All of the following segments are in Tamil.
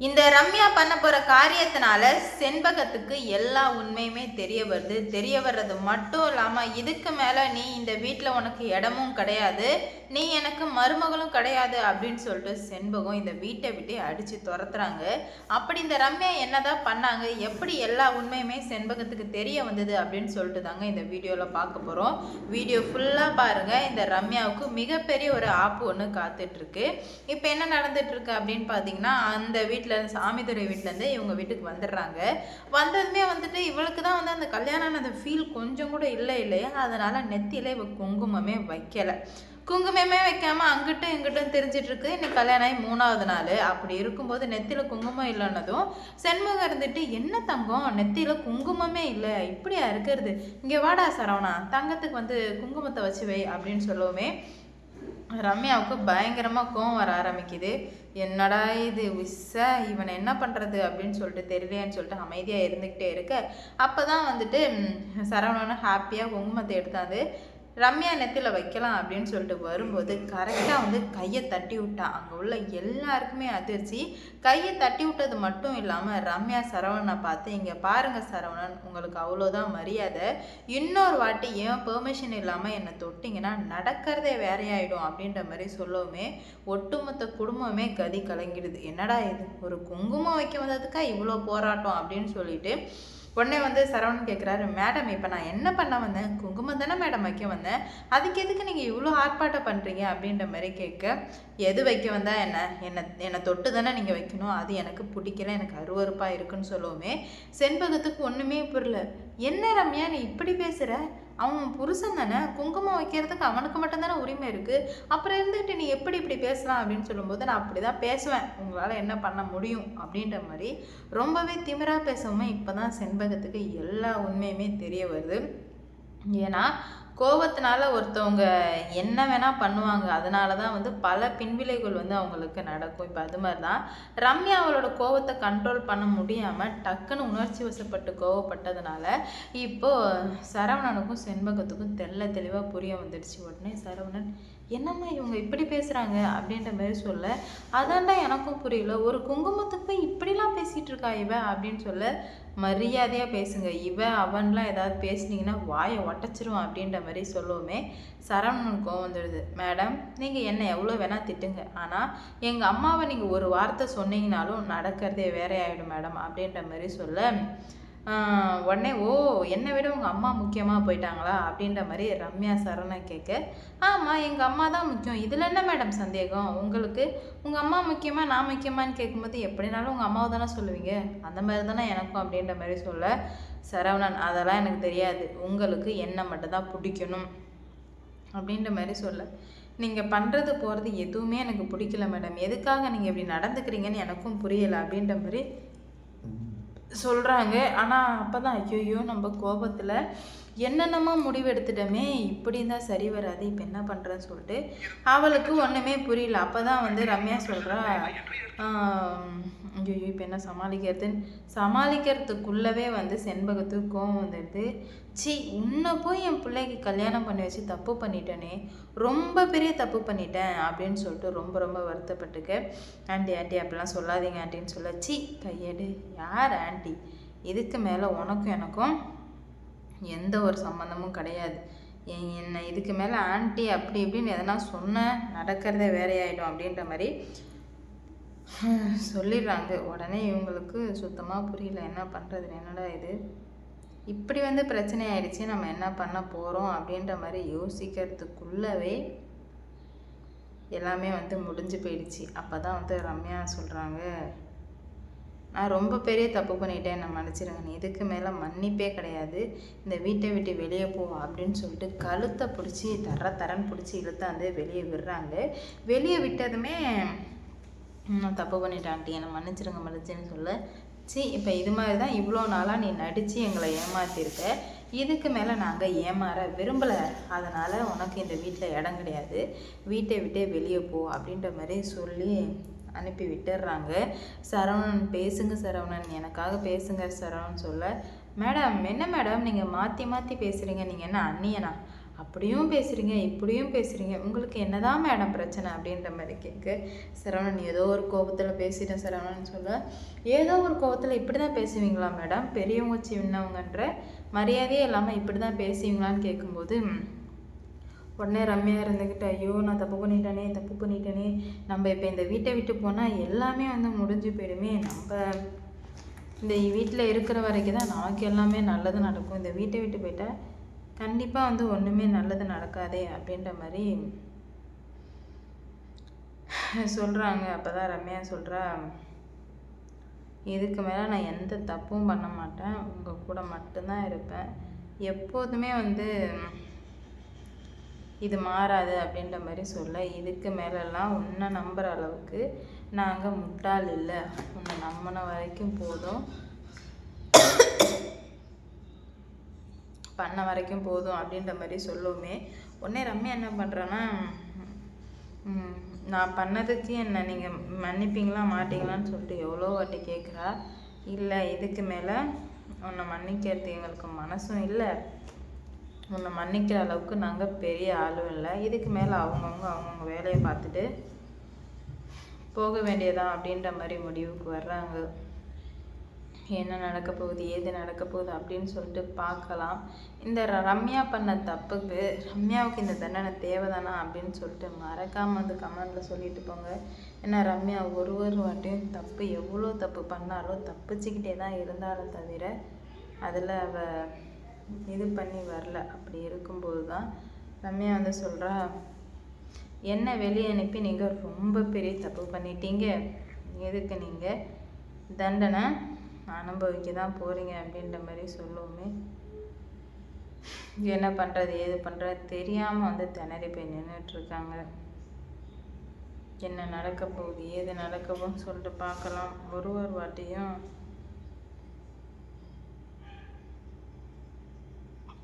இந்த ரம்யா பண்ண போற காரியத்தினால செண்பகத்துக்கு எல்லா உண்மையுமே தெரிய வருது. தெரிய வர்றது மட்டும் இல்லாம இதுக்கு மேல நீ இந்த வீட்டுல உனக்கு இடமும் கிடையாது, நீ எனக்கு மருமகளும் கிடையாது அப்படின்னு சொல்லிட்டு செண்பகம் இந்த வீட்டை விட்டு அடிச்சு துரத்துறாங்க. அப்படி இந்த ரம்யா என்னதான் பண்ணாங்க, எப்படி எல்லா உண்மையுமே செண்பகத்துக்கு தெரிய வந்தது அப்படின்னு சொல்லிட்டு தாங்க இந்த வீடியோல பார்க்க போறோம். வீடியோ ஃபுல்லா பாருங்க. இந்த ரம்யாவுக்கு மிகப்பெரிய ஒரு ஆப்பு ஒன்று காத்துட்டு இருக்கு. இப்போ என்ன நடந்துட்டு இருக்கு அப்படின்னு பார்த்தீங்கன்னா, அந்த வீட்டில் சாமிதுரை வீட்டிலேருந்து இவங்க வீட்டுக்கு வந்துடுறாங்க. வந்ததுமே வந்துட்டு இவளுக்கு தான் வந்து அந்த கல்யாணம் அந்த ஃபீல் கொஞ்சம் கூட இல்லையா, அதனால நெத்தியில இவ குங்குமமே வைக்கலை. குங்குமமே வைக்காம அங்கிட்டும் இங்கிட்டும் தெரிஞ்சிட்டு இருக்கு. இன்னைக்கு கல்யாணம் ஆகி 3வது நாள். அப்படி இருக்கும்போது நெத்தியில குங்குமம் இல்லைன்னதும் செண்முகம் இருந்துட்டு, என்ன தங்கம் நெத்தியில குங்குமமே இல்லை, இப்படியா இருக்கிறது, இங்கே வாடா சரவணா, தங்கத்துக்கு வந்து குங்குமத்தை வச்சு வை அப்படின்னு சொல்லவுமே ரம்யாவுக்கு பயங்கரமாக கோவம் வர ஆரம்பிக்குது. என்னடா இது விச, இவனை என்ன பண்ணுறது அப்படின்னு சொல்லிட்டு தெரியலையான்னு சொல்லிட்டு அமைதியாக இருந்துக்கிட்டே இருக்க, அப்போ தான் வந்துட்டு சரவணனும் ஹாப்பியாக குங்குமத்தை எடுத்தாந்து ரம்யா நெத்தியில் வைக்கலாம் அப்படின்னு சொல்லிட்டு வரும்போது கரெக்டாக வந்து கையை தட்டி விட்டான். அங்கே உள்ள எல்லாருக்குமே அதிர்ச்சி. கையை தட்டி விட்டது மட்டும் இல்லாமல் ரம்யா சரவணனை பார்த்து, இங்கே பாருங்கள் சரவணன், உங்களுக்கு அவ்வளோதான் மரியாதை, இன்னொரு வாட்டி ஏன் பெர்மிஷன் இல்லாமல் என்னை தொட்டிங்கன்னா நடக்கிறதே வேறையாயிடும் அப்படின்ற மாதிரி சொல்லவுமே ஒட்டுமொத்த குடும்பமே கதி கலங்கிடுது. என்னடா இது, ஒரு குங்குமம் வைக்க வந்ததுக்கா இவ்வளோ போராட்டம் அப்படின்னு சொல்லிட்டு உடனே வந்து சரவணன் கேட்குறாரு, மேடம் இப்போ நான் என்ன பண்ண வந்தேன், குங்குமம் தானே மேடம் வைக்க வந்தேன், அதுக்கு எதுக்கு நீங்கள் இவ்வளோ ஆர்ப்பாட்டம் பண்ணுறீங்க அப்படின்ற மாதிரி கேட்க, எது வைக்க வந்தால் என்னை தொட்டு தானே நீங்கள் வைக்கணும், அது எனக்கு பிடிக்கல, எனக்கு அருவருப்பாக இருக்குன்னு சொல்லவுமே செண்பகத்துக்கு ஒன்றுமே புரியல. என்ன ரம்யா நீ இப்படி பேசுகிற, அவன் புருஷன் தானே, குங்குமம் வைக்கிறதுக்கு அவனுக்கு மட்டும்தானே உரிமை இருக்குது, அப்புறம் இருந்துக்கிட்டு நீ எப்படி இப்படி பேசலாம் அப்படின்னு சொல்லும்போது, நான் அப்படி தான் பேசுவேன், உங்களால் என்ன பண்ண முடியும் அப்படின்ற மாதிரி ரொம்பவே திமிராக பேசவுமே இப்போ தான் செண்பகத்துக்கு எல்லா உண்மையுமே தெரிய வருது. ஏன்னா கோபத்தினால ஒருத்தவங்க என்ன வேணால் பண்ணுவாங்க, அதனால தான் வந்து பல பின்விளைவுகள் வந்து அவங்களுக்கு நடக்கும். இப்போ அது மாதிரி தான் ரம்யா அவளோட கோபத்தை கண்ட்ரோல் பண்ண முடியாமல் டக்குன்னு உணர்ச்சி வசப்பட்டு கோவப்பட்டதுனால இப்போது சரவணனுக்கும் செண்பகத்துக்கும் தெளிவாக புரிய வந்துடுச்சு. உடனே சரவணன், என்னம்மா இவங்க இப்படி பேசுகிறாங்க அப்படின்ற மாதிரி சொல்ல, அதான்டா எனக்கும் புரியல, ஒரு குங்குமத்துக்கு போய் இப்படிலாம் பேசிகிட்டு இருக்கா இவ அப்படின்னு சொல்ல, மரியாதையாக பேசுங்க, இவ அவன்லாம் ஏதாவது பேசுனீங்கன்னா வாயை ஒட்டச்சிரும் அப்படின்ற மாதிரி சொல்லவுமே சரவணன் கோவம் வந்துடுது. மேடம் நீங்கள் என்ன எவ்வளோ வேணால் திட்டுங்க, ஆனால் எங்கள் அம்மாவை நீங்கள் ஒரு வார்த்தை சொன்னீங்கனாலும் நடக்கிறதே வேற ஆகிடும் மேடம் அப்படின்ற மாதிரி சொல்ல, உடனே ஓ என்னை விட உங்கள் அம்மா முக்கியமாக போயிட்டாங்களா அப்படின்ற மாதிரி ரம்யா சரவணன் கேட்க, ஆமாம் எங்கள் அம்மா தான் முக்கியம், இதில் என்ன மேடம் சந்தேகம், உங்களுக்கு உங்கள் அம்மா முக்கியமாக நான் முக்கியமானு கேட்கும்போது எப்படினாலும் உங்கள் அம்மாவை தானே சொல்லுவீங்க, அந்த மாதிரி தானே எனக்கும் அப்படின்ற மாதிரி சொல்ல, சரவணன் அதெல்லாம் எனக்கு தெரியாது, உங்களுக்கு என்ன மட்டும்தான் பிடிக்கணும் அப்படின்ற மாதிரி சொல்ல, நீங்கள் பண்ணுறது போகிறது எதுவுமே எனக்கு பிடிக்கல மேடம், எதுக்காக நீங்கள் இப்படி நடந்துக்கிறீங்கன்னு எனக்கும் புரியலை அப்படின்ற மாதிரி சொல்கிறாங்க. ஆனால் அப்போ தான் ஐயோ நம்ம கோபத்தில் என்னென்னமோ முடிவு எடுத்துட்டோமே, இப்படி இருந்தால் சரி வராது, இப்போ என்ன பண்ணுறேன்னு சொல்லிட்டு அவளுக்கு ஒன்றுமே புரியல. அப்போ தான் வந்து ரம்யா சொல்கிறா, ஐயோ இப்போ என்ன சமாளிக்கிறதுக்குள்ளவே வந்து செண்பகத்துக்கு கோவம் வந்துடுது. சி உன்னை போய் என் பிள்ளைக்கு கல்யாணம் பண்ணி வச்சு தப்பு பண்ணிட்டேனே, ரொம்ப பெரிய தப்பு பண்ணிட்டேன் அப்படின்னு சொல்லிட்டு ரொம்ப வருத்தப்பட்டுக்க, ஆண்டி அப்படிலாம் சொல்லாதீங்க ஆண்டின்னு சொல்ல, சி கையெடு, யார் ஆண்டி, இதுக்கு மேலே உனக்கும் எனக்கும் எந்த ஒரு சம்மந்தமும் கிடையாது, என்னை இதுக்கு மேலே ஆண்டி அப்படி இப்படின்னு எதனா சொன்னேன் நடக்கிறதே வேறையாயிடும் அப்படின்ற மாதிரி சொல்லிடுறாங்க. உடனே இவங்களுக்கு சுத்தமாக புரியல, என்ன பண்ணுறது, என்னடா இது இப்படி வந்து பிரச்சனை ஆயிடுச்சு, நம்ம என்ன பண்ண போகிறோம் அப்படின்ற மாதிரி யோசிக்கிறதுக்குள்ளவே எல்லாமே வந்து முடிஞ்சு போயிடுச்சு. அப்போ தான் வந்து ரம்யா சொல்கிறாங்க, நான் ரொம்ப பெரிய தப்பு பண்ணிட்டேன், நான் மன்னிச்சிருங்க, நீ இதுக்கு மேலே மன்னிப்பே கிடையாது, இந்த வீட்டை விட்டு வெளியே போ அப்படின்னு சொல்லிட்டு கழுத்தை பிடிச்சி தரன்னு பிடிச்சி இழுத்தாந்து வெளியே விடுறாங்க. வெளியே விட்டதுமே நான் தப்பு பண்ணிட்டேன் ஆண்டி, என்னை மன்னிச்சிருன்னு சொல்ல, சி இப்போ இது மாதிரி தான் இவ்வளோ நாளாக நீ நடித்து எங்களை ஏமாற்றிருக்க, இதுக்கு மேலே நாங்கள் ஏமாற விரும்பலை, அதனால் உனக்கு இந்த வீட்டில் இடம் கிடையாது, வீட்டை விட்டே வெளியே போ அப்படின்ற மாதிரி சொல்லி அனுப்பி விட்டுடுறாங்க. சரவணன், பேசுங்க சரவணன், எனக்காக பேசுங்க சரவணன் சொல்ல, மேடம் என்ன மேடம் நீங்கள் மாற்றி பேசுகிறீங்க, நீங்கள் என்ன அண்ணியனா, அப்படியும் பேசுகிறீங்க இப்படியும் பேசுகிறீங்க, உங்களுக்கு என்னதான் மேடம் பிரச்சனை அப்படின்ற மாதிரி கேட்க, சரவணன் ஏதோ ஒரு கோபத்தில் பேசிட்டேன் சரவணன் சொல்ல, ஏதோ ஒரு கோபத்தில் இப்படி தான் பேசுவீங்களா மேடம், பெரியவங்க சின்னவங்கன்ற மரியாதையே இல்லாமல் இப்படி தான் பேசுவீங்களான்னு கேட்கும்போது உடனே ரம்யா இருந்துக்கிட்டு, ஐயோ நான் தப்பு பண்ணிட்டேனே, நம்ம இப்போ இந்த வீட்டை விட்டு போனால் எல்லாமே வந்து முடிஞ்சு போயிடுமே, நம்ம இந்த வீட்டில் இருக்கிற வரைக்கும் தான் நமக்கு எல்லாமே நல்லது நடக்கும், இந்த வீட்டை விட்டு போயிட்டால் கண்டிப்பாக வந்து ஒன்றுமே நல்லது நடக்காதே அப்படின்ற மாதிரி சொல்கிறாங்க. அப்போ தான் ரம்யா சொல்கிறா, இதுக்கு மேலே நான் எந்த தப்பும் பண்ண மாட்டேன், உங்கள் கூட மட்டும்தான் இருப்பேன், எப்போதுமே வந்து இது மாறாது அப்படின்ற மாதிரி சொல்ல, இதுக்கு மேலெல்லாம் உன்னை நம்புகிற அளவுக்கு நாங்கள் முட்டாள் இல்லை, உன்னை நம்பின வரைக்கும் போதும், பண்ண வரைக்கும் போதும் அப்படின்ற மாதிரி சொல்லுவோமே. உடனே ரம்யா என்ன பண்ணுறேன்னா, நான் பண்ணதுக்கு என்ன நீங்கள் மன்னிப்பீங்களா மாட்டீங்களான்னு சொல்லிட்டு எவ்வளோ வாட்டி கேட்குறா. இல்லை, இதுக்கு மேலே உன்னை மன்னிக்கிறதுக்கு எங்களுக்கு மனசும் இல்லை, உன்னை மன்னிக்கிற அளவுக்கு நாங்கள் பெரிய ஆளும் இல்லை, இதுக்கு மேலே அவங்கவுங்க வேலையை பார்த்துட்டு போக வேண்டியதான் அப்படின்ற மாதிரி முடிவுக்கு வர்றாங்க. என்ன நடக்க போகுது ஏது நடக்க போகுது அப்படின்னு சொல்லிட்டு பார்க்கலாம். இந்த ரம்யா பண்ண தப்புக்கு ரம்யாவுக்கு இந்த தண்டனை தேவைதானா அப்படின்னு சொல்லிட்டு மறக்காமல் வந்து கமெண்டில் சொல்லிட்டு போங்க. ஏன்னா ரம்யா ஒரு வாட்டியும் தப்பு எவ்வளோ தப்பு பண்ணாலும் தப்பிச்சுக்கிட்டே தான் இருந்தாலும் தவிர அதில் இது பண்ணி வரல. அப்படி இருக்கும்போது தான் ரம்யா வந்து சொல்கிறா, என்ன வெளியே அனுப்பி நீங்கள் ரொம்ப பெரிய தப்பு பண்ணிட்டீங்க, எதுக்கு நீங்கள் தண்டனை அனுபவிக்க தான் போகிறீங்க அப்படின்ற மாதிரி சொல்லுவோமே. என்ன பண்ணுறது ஏது பண்ணுறது தெரியாமல் வந்து திணறி போய் நின்றுட்டுருக்காங்க. என்ன நடக்க போகுது ஏது நடக்க போகுதுன்னு சொல்லிட்டு பார்க்கலாம். ஒரு வாட்டியும்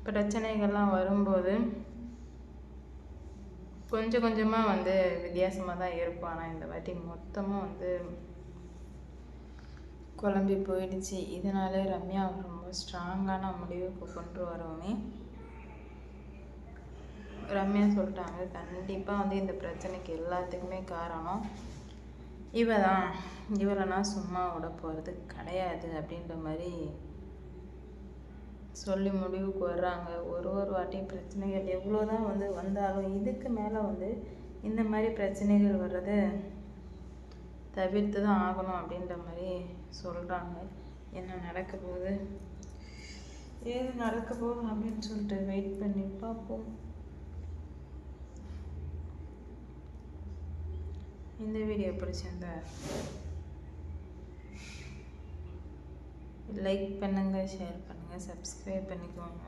பிரச்சனைகள்லாம் வரும்போது கொஞ்சம் கொஞ்சமாக வந்து வித்தியாசமாக தான் இருக்கும். ஆனால் இந்த வாட்டி மொத்தமும் வந்து குழம்பி போயிடுச்சு. இதனால ரம்யா ரொம்ப ஸ்ட்ராங்கான முடிவுக்கு கொண்டு வரவுமே ரம்யா சொல்லிட்டாங்க, கண்டிப்பாக வந்து இந்த பிரச்சனைக்கு எல்லாத்துக்குமே காரணம் இவளை நான் சும்மா விட போகிறது கிடையாது அப்படின்ற மாதிரி சொல்லி முடிவுக்கு வர்றாங்க. ஒரு வாட்டியும் பிரச்சனைகள் எவ்வளோதான் வந்து வந்தாலும் இதுக்கு மேலே வந்து இந்த மாதிரி பிரச்சனைகள் வர்றது தவிர்த்து தான் ஆகணும் அப்படின்ற மாதிரி சொல்கிறாங்க. என்ன நடக்க போகுது ஏது நடக்க போகுது அப்படின்னு சொல்லிட்டு வெயிட் பண்ணி பார்ப்போம். இந்த வீடியோ பிடிச்சிருந்தா லைக் பண்ணுங்கள், ஷேர் பண்ணுங்கள், சப்ஸ்கிரைப் பண்ணிக்கோங்க.